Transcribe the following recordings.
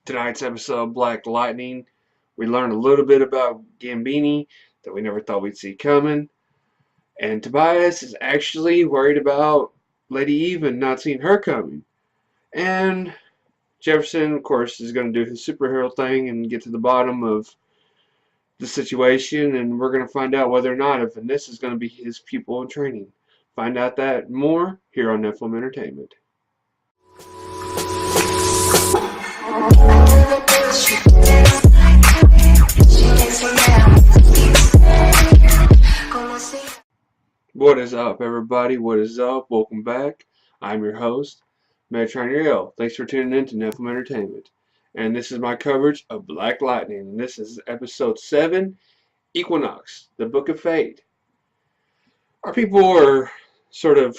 tonight's episode of Black Lightning. We learned a little bit about Gambini that we never thought we'd see coming. And Tobias is actually worried about Lady Eve and not seeing her coming. And Jefferson, of course, is going to do his superhero thing and get to the bottom of the situation. And we're going to find out whether or not if Anissa is going to be his pupil in training. Find out that more here on Nephilim Entertainment. What is up, everybody? What is up? Welcome back. I'm your host, Metron. Thanks for tuning in to Nephilim Entertainment. And this is my coverage of Black Lightning. And this is episode 7, Equinox, the Book of Fate. Our people are sort of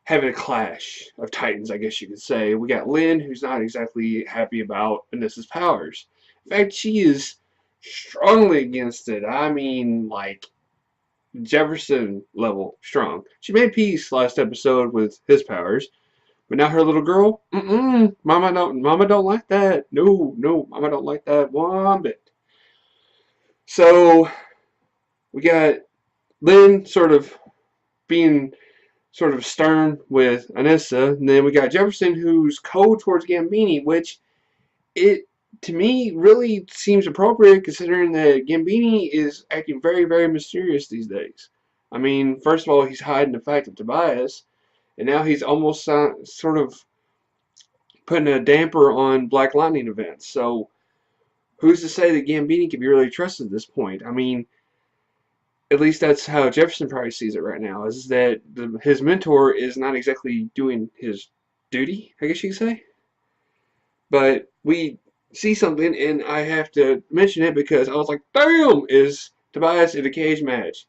having a clash of titans, I guess you could say. We got Lynn, who's not exactly happy about Anissa's powers. In fact, she is strongly against it. I mean, like, Jefferson level strong. She made peace last episode with his powers, but now her little girl, Mama don't like that. No, Mama don't like that one bit. So we got Lynn sort of being sort of stern with Anissa, and then we got Jefferson who's cold towards Gambini, which it to me really seems appropriate considering that Gambini is acting very, very mysterious these days. I mean, first of all, he's hiding the fact of Tobias, and now he's almost sort of putting a damper on Black Lightning events. So who's to say that Gambini can be really trusted at this point? I mean, at least that's how Jefferson probably sees it right now, is that his mentor is not exactly doing his duty, I guess you could say. But we see something, and I have to mention it because I was like, damn, is Tobias in a cage match.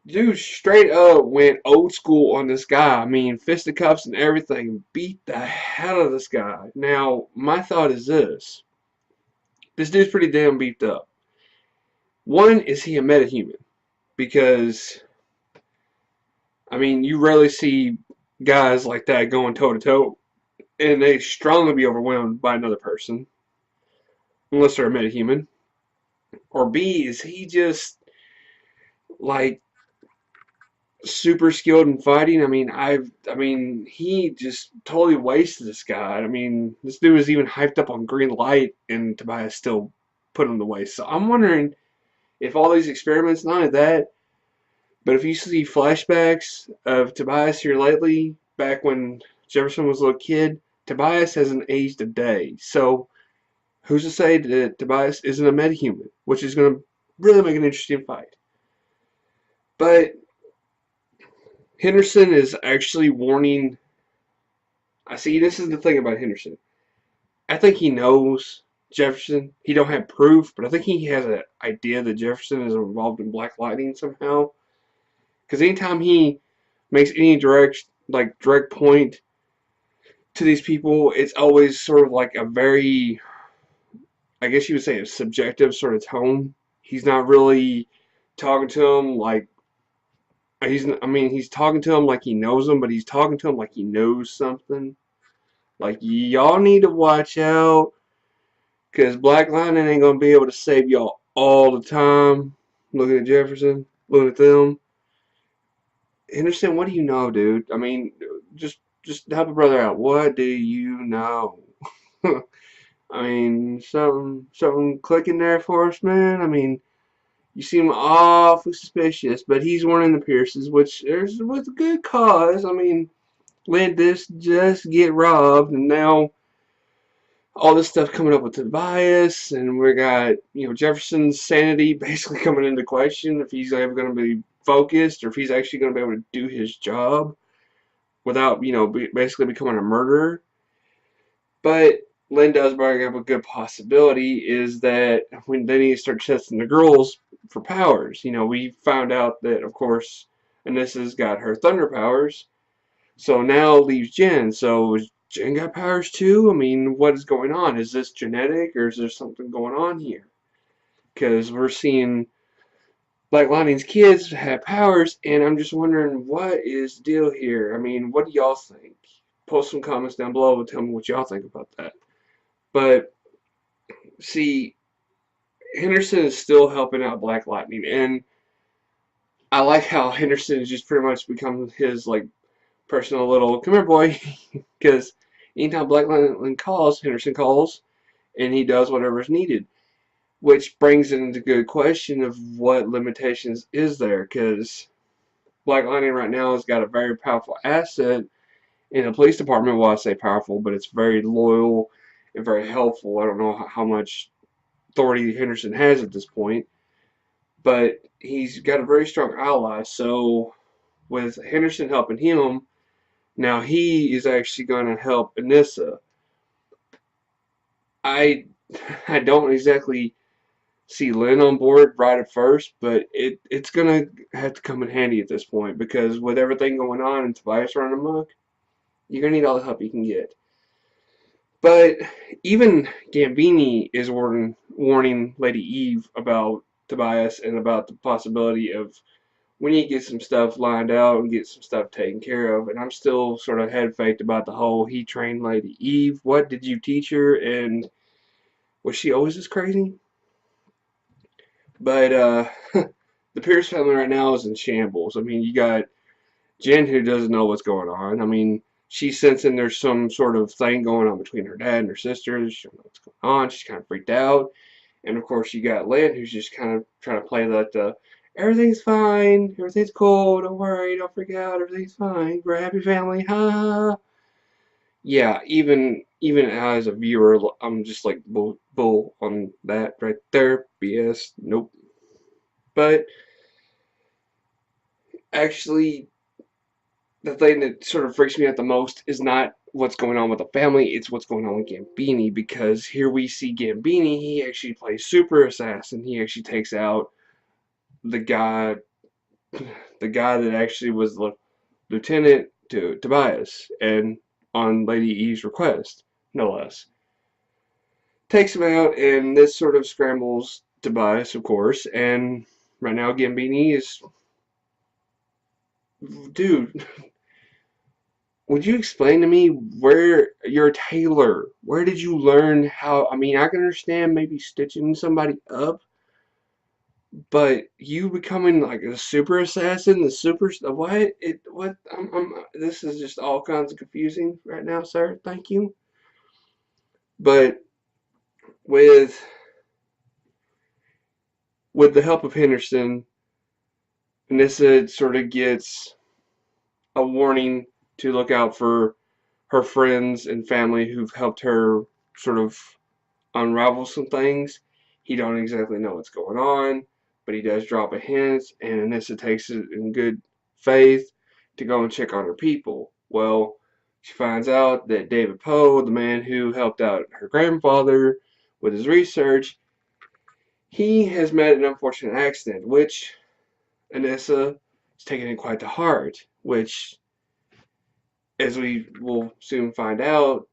Dude straight up went old school on this guy. I mean, fisticuffs and everything. Beat the hell out of this guy. Now, my thought is this. This dude's pretty damn beat up. One, is he a metahuman? Because, I mean, you rarely see guys like that going toe-to-toe. And they strongly be overwhelmed by another person. Unless they're a metahuman. Or B, is he just, like, super skilled in fighting? I mean, he just totally wasted this guy. I mean, this dude was even hyped up on green light, and Tobias still put him to waste. So I'm wondering if all these experiments, not only that, but if you see flashbacks of Tobias here lately, back when Jefferson was a little kid, Tobias hasn't aged a day. So who's to say that Tobias isn't a metahuman, which is going to really make an interesting fight. But Henderson is actually warning. I see, this is the thing about Henderson. I think he knows Jefferson. He don't have proof, but I think he has an idea that Jefferson is involved in Black Lightning somehow. Because anytime he makes any direct point to these people, it's always sort of like a very, I guess you would say, a subjective sort of tone. He's not really talking to them like he's talking to them like he knows them, but he's talking to them like he knows something. Like, y'all need to watch out, because Black Lightning ain't gonna be able to save y'all all the time. Looking at Jefferson, looking at them. Henderson, what do you know, dude? I mean, just help a brother out. What do you know? I mean, something clicking there for us, man. I mean, you seem awfully suspicious, but he's warning the Pierces, which is with good cause. I mean, let this just get robbed, and now all this stuff coming up with Tobias, and we got, Jefferson's sanity basically coming into question, if he's ever going to be focused, or if he's actually going to be able to do his job without, basically becoming a murderer. But Lynn does bring up a good possibility, is that when they need to start testing the girls for powers. We found out that, of course, Anissa's got her thunder powers, so now leaves Jen. So is Jen got powers too? I mean, what is going on? Is this genetic, or is there something going on here? Because we're seeing Black Lightning's kids have powers, and I'm just wondering, what is the deal here? I mean, what do y'all think? Post some comments down below and tell me what y'all think about that. But see, Henderson is still helping out Black Lightning, and I like how Henderson has just pretty much become his like personal little come here boy, because anytime Black Lightning calls, Henderson calls, and he does whatever is needed. Which brings it into good question of what limitations is there, because Black Lightning right now has got a very powerful asset in the police department. Well, I say powerful, but it's very loyal and very helpful. I don't know how much authority Henderson has at this point, but he's got a very strong ally. So with Henderson helping him, now he is actually going to help Anissa. I I don't exactly see Lynn on board right at first, but it's gonna have to come in handy at this point, because with everything going on and Tobias running amok, you're gonna need all the help you can get. But even Gambini is warning Lady Eve about Tobias and about the possibility of we need to get some stuff lined out and get some stuff taken care of. And I'm still sort of head faked about the whole he trained Lady Eve. What did you teach her? And was she always this crazy? But the Pierce family right now is in shambles. I mean, you got Jen who doesn't know what's going on. I mean, she's sensing there's some sort of thing going on between her dad and her sister. She don't know what's going on. She's kind of freaked out. And of course, you got Lynn, who's just kind of trying to play that everything's fine, everything's cool, don't worry, don't freak out, everything's fine, we're a happy family, ha ha ha. Yeah, even as a viewer, I'm just like bull on that right there. BS, nope. But actually, the thing that sort of freaks me out the most is not what's going on with the family, it's what's going on with Gambini, because here we see Gambini, he actually plays super assassin. He actually takes out the guy that actually was the lieutenant to Tobias, and on Lady Eve's request, no less. Takes him out, and this sort of scrambles Tobias, of course, and right now Gambini is, dude, would you explain to me where you're a tailor? Where did you learn how? I mean, I can understand maybe stitching somebody up, but you becoming like a super assassin, the super what? What? This is just all kinds of confusing right now, sir. Thank you. But with the help of Henderson, Nissa sort of gets a warning to look out for her friends and family who've helped her sort of unravel some things. He don't exactly know what's going on, but he does drop a hint, and Anissa takes it in good faith to go and check on her people. Well, she finds out that David Poe, the man who helped out her grandfather with his research, he has met an unfortunate accident, which Anissa is taking it quite to heart, which, as we will soon find out,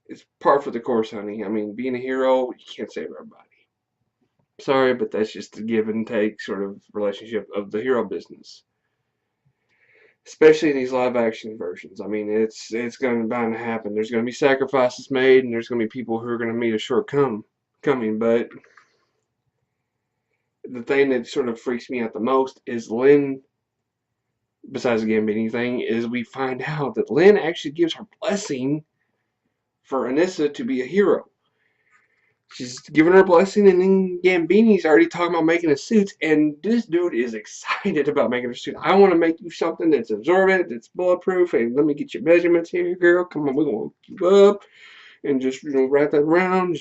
is par for the course, honey. I mean, being a hero, you can't save everybody. Sorry, but that's just the give and take sort of relationship of the hero business. Especially in these live action versions. I mean, it's going to bound to happen. There's going to be sacrifices made, and there's going to be people who are going to meet a shortcoming. But the thing that sort of freaks me out the most is Lynn, besides the Gambini thing, is we find out that Lynn actually gives her blessing for Anissa to be a hero. She's giving her blessing, and then Gambini's already talking about making a suit, and this dude is excited about making a suit. I want to make you something that's absorbent, that's bulletproof, and let me get your measurements here, girl. Come on, we're going to hook you up, and just, wrap that around.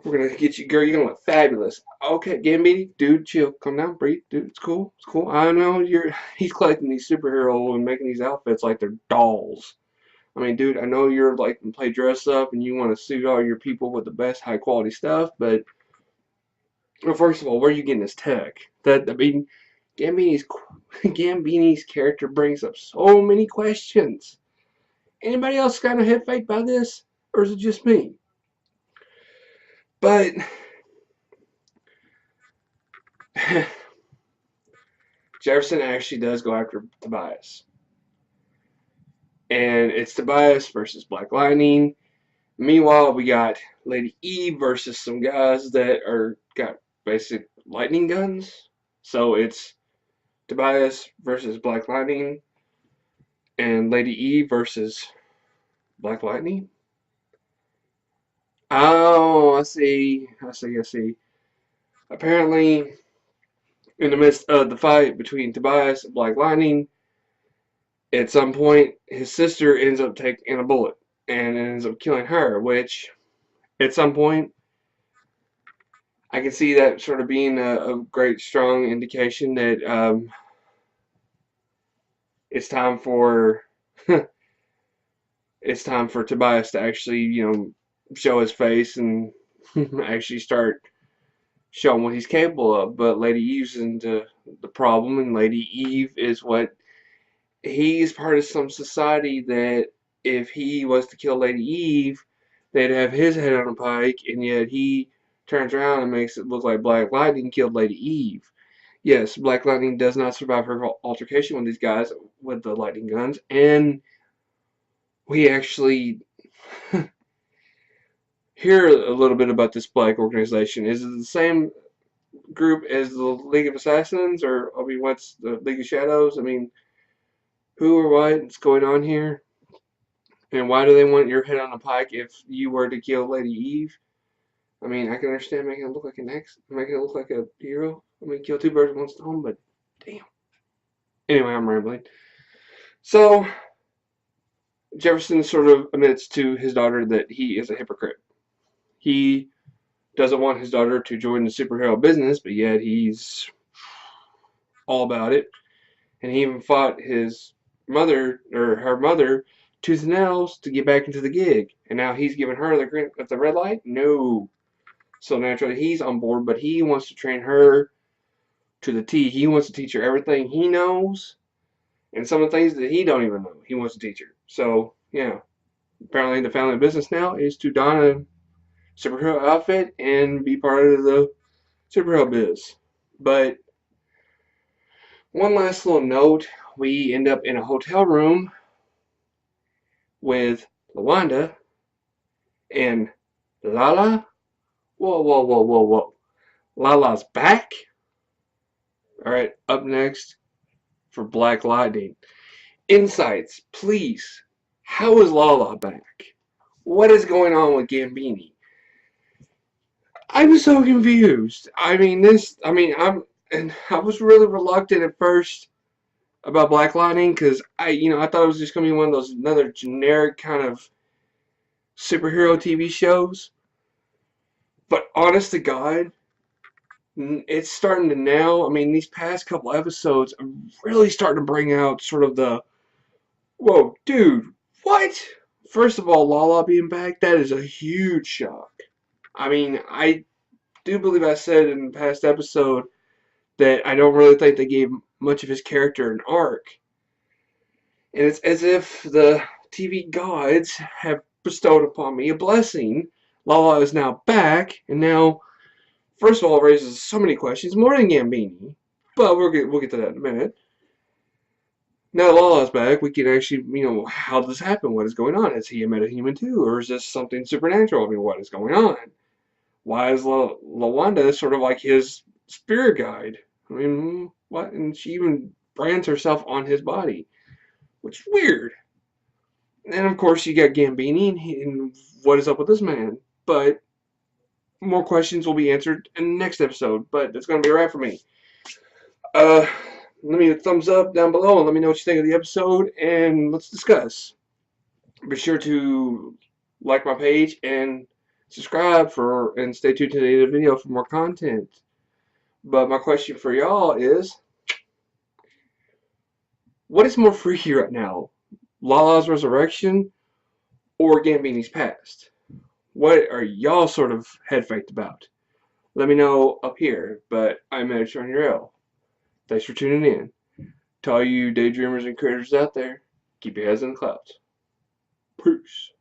We're going to get you, girl, you're going to look fabulous. Okay, Gambini, dude, chill, come down, breathe, dude, it's cool, it's cool. I know he's collecting these superheroes and making these outfits like they're dolls. I mean, dude, I know you're like play dress up and you want to suit all your people with the best high quality stuff, but well, first of all, where are you getting this tech? I mean, Gambini's Gambini's character brings up so many questions. Anybody else kind of head faked by this, or is it just me? But Jefferson actually does go after Tobias, and it's Tobias versus Black Lightning. Meanwhile, we got Lady Eve versus some guys that got basic lightning guns. So it's Tobias versus Black Lightning and Lady Eve versus Black Lightning. Oh, I see. Apparently, in the midst of the fight between Tobias and Black Lightning, at some point, his sister ends up taking a bullet and ends up killing her, which, at some point, I can see that sort of being a great, strong indication that it's time for it's time for Tobias to actually, show his face and actually start showing what he's capable of. But Lady Eve's into the problem, and Lady Eve is what he's part of some society that if he was to kill Lady Eve, they'd have his head on a pike, and yet he turns around and makes it look like Black Lightning killed Lady Eve. Yes, Black Lightning does not survive her altercation with these guys with the lightning guns, and we actually hear a little bit about this black organization. Is it the same group as the League of Assassins, or I mean, what's the League of Shadows? I mean, who or what's going on here? And why do they want your head on a pike if you were to kill Lady Eve? I mean, I can understand making it look like making it look like a hero. I mean, kill two birds with one stone, but damn. Anyway, I'm rambling. So, Jefferson sort of admits to his daughter that he is a hypocrite. He doesn't want his daughter to join the superhero business, but yet he's all about it. And he even fought his mother, or her mother, tooth and nails to get back into the gig. And now he's giving her the red light? No. So naturally he's on board, but he wants to train her to the T. He wants to teach her everything he knows, and some of the things that he don't even know, he wants to teach her. So, yeah. Apparently the family business now is to don a superhero outfit and be part of the superhero biz. But one last little note, we end up in a hotel room with LaWanda and Lala. Whoa, whoa, whoa, whoa, whoa. Lala's back? Alright, up next for Black Lightning. Insights, please. How is Lala back? What is going on with Gambini? I'm so confused. I was really reluctant at first about Black Lightning because I thought it was just gonna be one of those another generic kind of superhero TV shows. But honest to God, it's starting to now. I mean, these past couple episodes are really starting to bring out sort of the, whoa, dude, what? First of all, Lala being back, that is a huge shock. I mean, I do believe I said in the past episode that I don't really think they gave much of his character an arc. And it's as if the TV gods have bestowed upon me a blessing. Lala is now back, and now, first of all, it raises so many questions, more than Gambini. But we'll get to that in a minute. Now that Lala's back, we can actually, how does this happen? What is going on? Is he a metahuman too? Or is this something supernatural? I mean, what is going on? Why is LaWanda sort of like his spirit guide? I mean, what? And she even brands herself on his body, which is weird. And of course, you got Gambini, and what is up with this man? But more questions will be answered in the next episode. But that's going to be a wrap for me. Let me a thumbs up down below and let me know what you think of the episode, and let's discuss. Be sure to like my page and subscribe and stay tuned to the end of the video for more content. But my question for y'all is, what is more freaky right now? Lala's resurrection or Gambini's past? What are y'all sort of head faked about? Let me know up here. But I'm Henderson. Thanks for tuning in. To all you daydreamers and creators out there, keep your heads in the clouds. Peace.